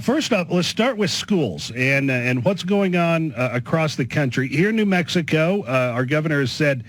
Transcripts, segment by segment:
First up, let's start with schools and what's going on across the country. Here in New Mexico, our governor has said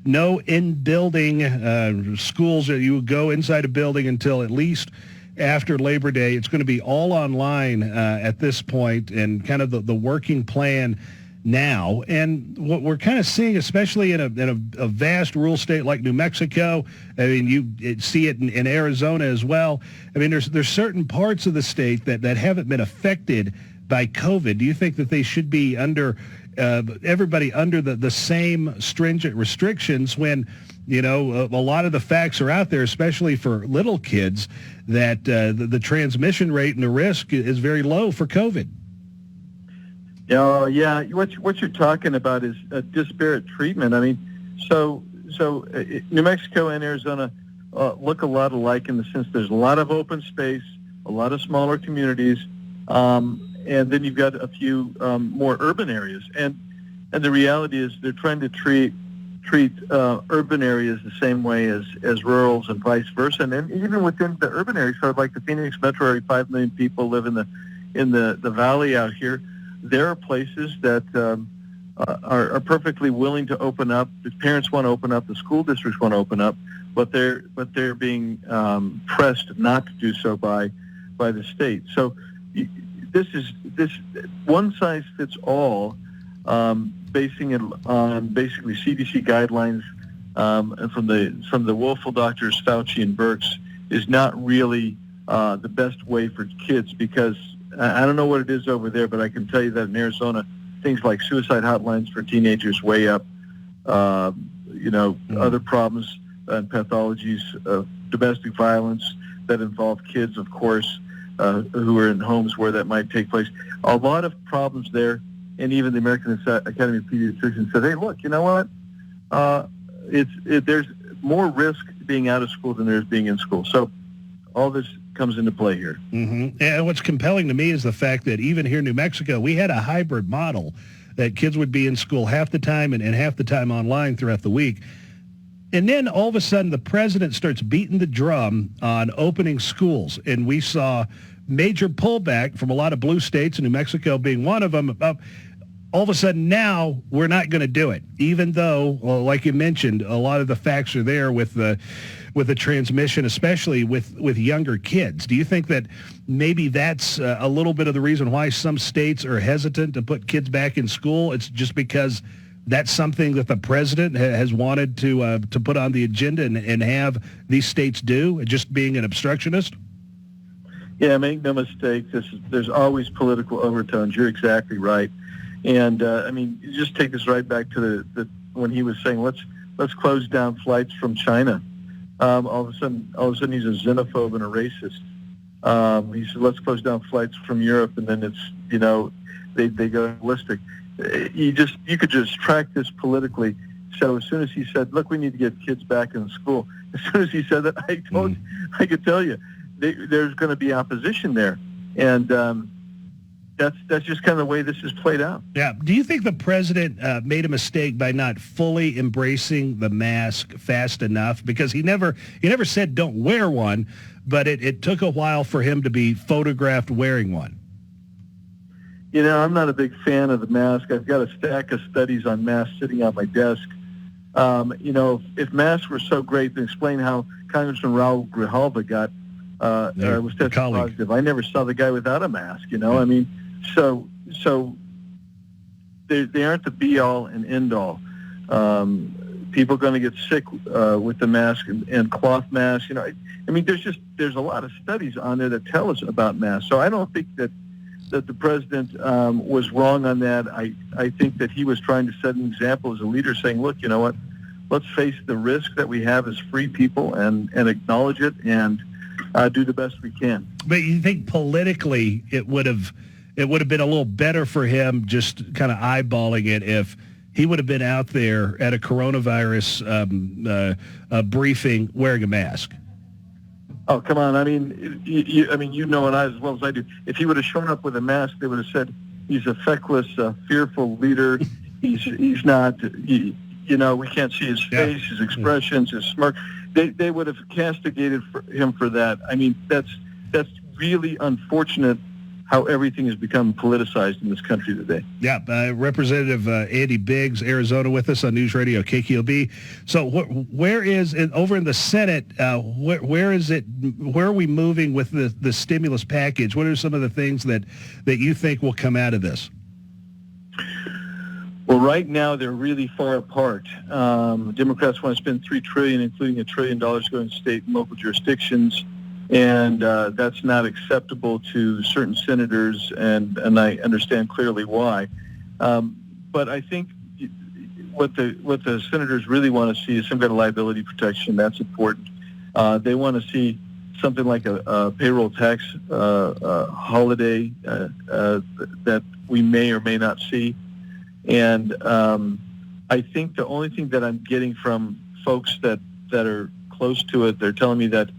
no in-building schools. You go inside a building until at least after Labor Day. It's going to be all online at this point, and kind of the working plan now. And what we're kind of seeing, especially in a vast rural state like New Mexico, I mean, you see it in Arizona as well. I mean, there's certain parts of the state that haven't been affected by COVID. Do you think that they should be under everybody under the same stringent restrictions when, you know, a lot of the facts are out there, especially for little kids, that the transmission rate and the risk is very low for COVID? Yeah. What you're talking about is a disparate treatment. I mean, so New Mexico and Arizona look a lot alike in the sense there's a lot of open space, a lot of smaller communities, and then you've got a few more urban areas. And the reality is they're trying to treat urban areas the same way as rurals and vice versa. And then even within the urban areas, sort of like the Phoenix metro area, 5 million people live in the valley out here. There are places that are perfectly willing to open up. The parents want to open up. The school districts want to open up, but they're being pressed not to do so by the state. So this one size fits all, basing it on basically CDC guidelines and from the willful doctors Fauci and Birx, is not really the best way for kids, because I don't know what it is over there, but I can tell you that in Arizona, things like suicide hotlines for teenagers way up, other problems and pathologies of domestic violence that involve kids, of course, who are in homes where that might take place. A lot of problems there, and even the American Academy of Pediatricians said, hey, look, you know what? There's more risk being out of school than there is being in school. So all this comes into play here. Mm-hmm. And what's compelling to me is the fact that even here in New Mexico, we had a hybrid model that kids would be in school half the time and half the time online throughout the week. And then all of a sudden the president starts beating the drum on opening schools. And we saw major pullback from a lot of blue states, and New Mexico being one of them. All of a sudden now we're not going to do it, even though, well, like you mentioned, a lot of the facts are there with the transmission, especially with younger kids. Do you think that maybe that's a little bit of the reason why some states are hesitant to put kids back in school? It's just because that's something that the president has wanted to put on the agenda and have these states do, just being an obstructionist? Yeah, make no mistake, there's always political overtones. You're exactly right. And I mean, you just take this right back to the when he was saying let's close down flights from China. All of a sudden he's a xenophobe and a racist. He said let's close down flights from Europe, and then it's they go ballistic. You could just track this politically. So as soon as he said, look, we need to get kids back in school, as soon as he said that, I could tell you there's going to be opposition there, and that's just kind of the way this has played out. Yeah. Do you think the president made a mistake by not fully embracing the mask fast enough? Because he never said don't wear one, but it took a while for him to be photographed wearing one. You know, I'm not a big fan of the mask. I've got a stack of studies on masks sitting on my desk. If masks were so great, then explain how Congressman Raul Grijalva was tested positive. I never saw the guy without a mask. I mean, so they aren't the be-all and end-all. People are going to get sick with the mask and cloth masks. I mean, there's a lot of studies on there that tell us about masks. So I don't think that the president was wrong on that. I think that he was trying to set an example as a leader, saying, look, you know what, let's face the risk that we have as free people and acknowledge it and do the best we can. But you think politically it would have been a little better for him just kind of eyeballing it if he would have been out there at a coronavirus briefing wearing a mask? Oh, come on. I mean, you know it as well as I do. If he would have shown up with a mask, they would have said he's a feckless, fearful leader. He's not, we can't see his face, his expressions, his smirk. They would have castigated him for that. I mean, that's really unfortunate how everything has become politicized in this country today. Yeah, Representative Andy Biggs, Arizona, with us on News Radio KKOB. So, where is it over in the Senate? Where is it? Where are we moving with the stimulus package? What are some of the things that you think will come out of this? Well, right now they're really far apart. Democrats want to spend $3 trillion, including $1 trillion going to state and local jurisdictions, and that's not acceptable to certain senators, and I understand clearly why. But I think what the senators really want to see is some kind of liability protection. That's important. They want to see something like a payroll tax holiday that we may or may not see. And I think the only thing that I'm getting from folks that are close to it, they're telling me that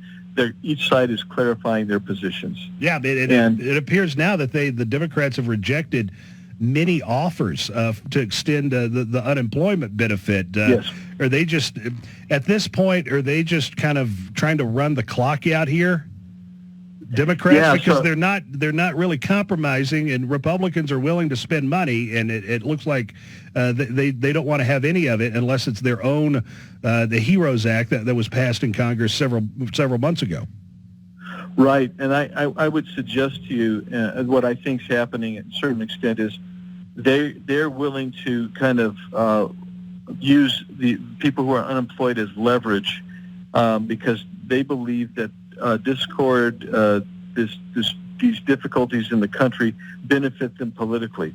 each side is clarifying their positions. Yeah, it appears now that the Democrats have rejected many offers to extend the unemployment benefit. Yes. Are they just, at this point, are they just kind of trying to run the clock out here? Democrats, yeah, because they're not really compromising, and Republicans are willing to spend money, and it looks like they don't want to have any of it unless it's their own the HEROES Act that was passed in Congress several months ago. Right, and I would suggest to you what I think is happening at a certain extent is they're willing to kind of use the people who are unemployed as leverage because they believe that discord, these difficulties in the country benefit them politically.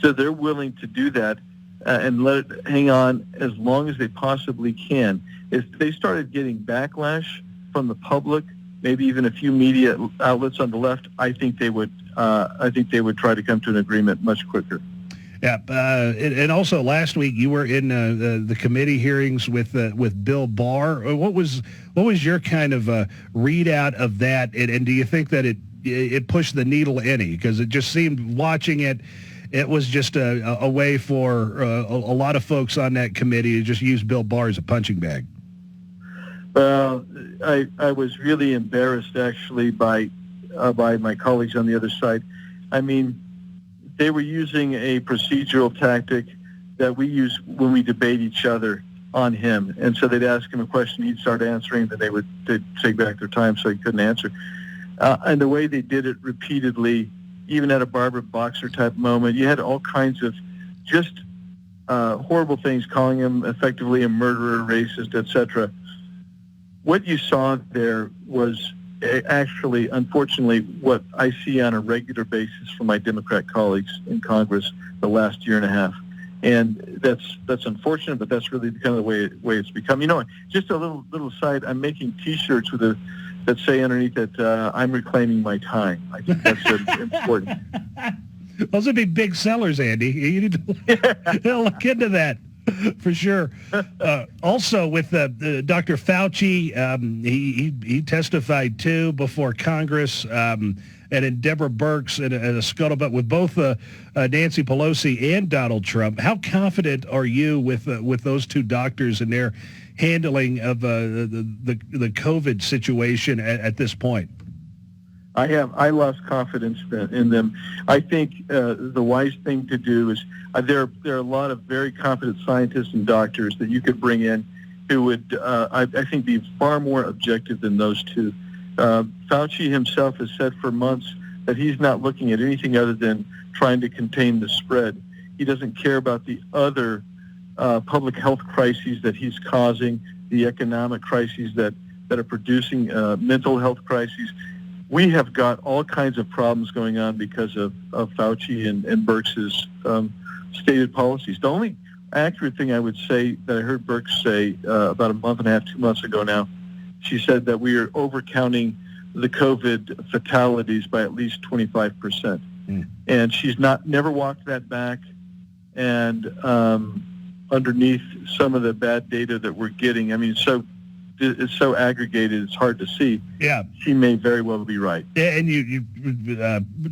So they're willing to do that and let it hang on as long as they possibly can. If they started getting backlash from the public, maybe even a few media outlets on the left, I think they would try to come to an agreement much quicker. Yeah, and also last week you were in the committee hearings with Bill Barr. What was your kind of readout of that, and do you think that it pushed the needle any? Because it just seemed, watching it, it was just a way for a lot of folks on that committee to just use Bill Barr as a punching bag. Well, I was really embarrassed actually by my colleagues on the other side. I mean, they were using a procedural tactic that we use when we debate each other on him. And so they'd ask him a question, he'd start answering, then they'd take back their time so he couldn't answer. And the way they did it repeatedly, even at a Barbara Boxer type moment, you had all kinds of just horrible things, calling him effectively a murderer, racist, etc. What you saw there was actually, unfortunately, what I see on a regular basis from my Democrat colleagues in Congress the last year and a half. And that's unfortunate, but that's really kind of the way it's become. You know, just a little side, I'm making T-shirts that say underneath it, I'm reclaiming my time. I think that's important. Those would be big sellers, Andy. You need to look into that. For sure. Also, with Dr. Fauci, he testified too before Congress, and in Deborah Birx and a scuttlebutt with both Nancy Pelosi and Donald Trump. How confident are you with those two doctors and their handling of the COVID situation at this point? I lost confidence in them. I think the wise thing to do is there are a lot of very competent scientists and doctors that you could bring in who would, I think, be far more objective than those two. Fauci himself has said for months that he's not looking at anything other than trying to contain the spread. He doesn't care about the other public health crises that he's causing, the economic crises that are producing mental health crises. We have got all kinds of problems going on because of Fauci and Birx's stated policies. The only accurate thing I would say that I heard Birx say about a month and a half, 2 months ago now, she said that we are overcounting the COVID fatalities by at least 25%. And she's never walked that back. And underneath some of the bad data that we're getting, I mean, it's so aggregated, it's hard to see. Yeah. She may very well be right. And you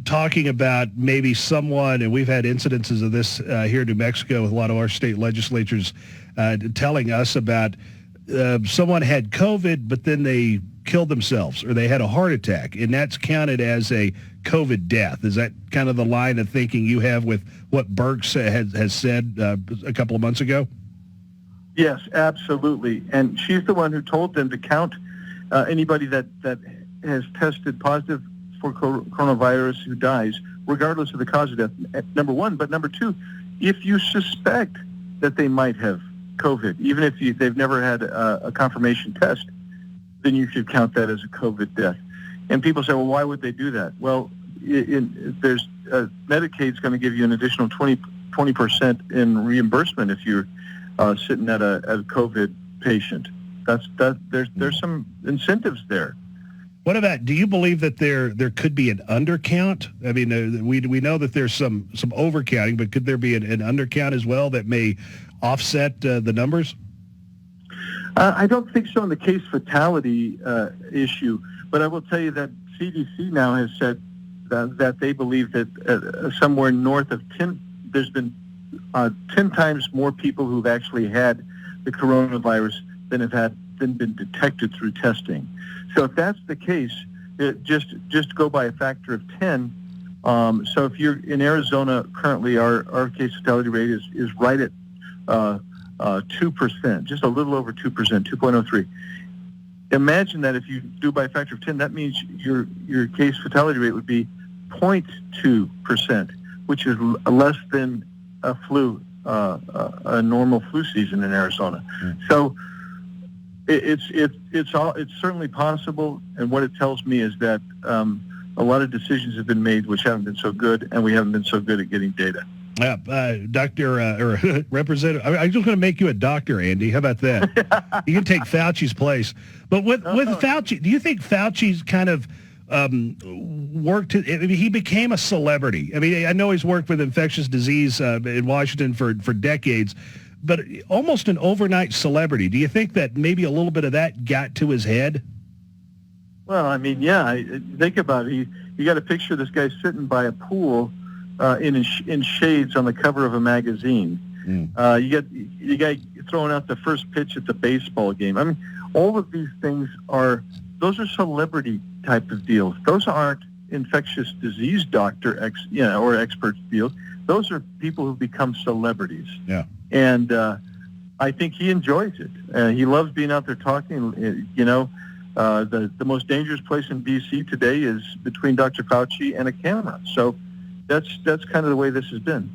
talking about maybe someone, and we've had incidences of this here in New Mexico with a lot of our state legislatures telling us about someone had COVID, but then they killed themselves or they had a heart attack, and that's counted as a COVID death. Is that kind of the line of thinking you have with what Birx has said a couple of months ago? Yes, absolutely. And she's the one who told them to count anybody that has tested positive for coronavirus who dies, regardless of the cause of death, number one. But number two, if you suspect that they might have COVID, even if they've never had a confirmation test, then you should count that as a COVID death. And people say, well, why would they do that? Well, Medicaid's going to give you an additional 20% in reimbursement if you're sitting at a COVID patient. There's some incentives there. What about, do you believe that there could be an undercount? I mean, we know that there's some overcounting, but could there be an undercount as well that may offset the numbers? I don't think so in the case fatality issue, but I will tell you that CDC now has said that they believe that somewhere north of 10, there's been 10 times more people who've actually had the coronavirus than been detected through testing. So if that's the case, just go by a factor of 10. So if you're in Arizona currently, our case fatality rate is right at 2%, just a little over 2%, 2.03. Imagine that if you do by a factor of 10, that means your case fatality rate would be 0.2%, which is less than a a normal flu season in Arizona. So it's certainly possible, and what it tells me is that a lot of decisions have been made which haven't been so good, and we haven't been so good at getting data. Doctor or Representative, I'm just going to make you a doctor, Andy. How about that? You can take Fauci's place. But with Fauci, do you think Fauci's kind of worked? I mean, he became a celebrity. I mean, I know he's worked with infectious disease in Washington for decades, but almost an overnight celebrity. Do you think that maybe a little bit of that got to his head? Well, I mean, yeah. Think about it. You got a picture of this guy sitting by a pool in shades on the cover of a magazine. You got throwing out the first pitch at the baseball game. I mean, all of these things those are celebrity type of deals. Those aren't infectious disease doctor or expert deals. Those are people who become celebrities. Yeah. And I think he enjoys it. He loves being out there talking. The most dangerous place in D.C. today is between Dr. Fauci and a camera. So that's kind of the way this has been.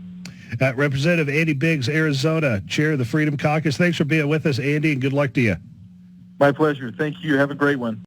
Representative Andy Biggs, Arizona, Chair of the Freedom Caucus. Thanks for being with us, Andy, and good luck to you. My pleasure. Thank you. Have a great one.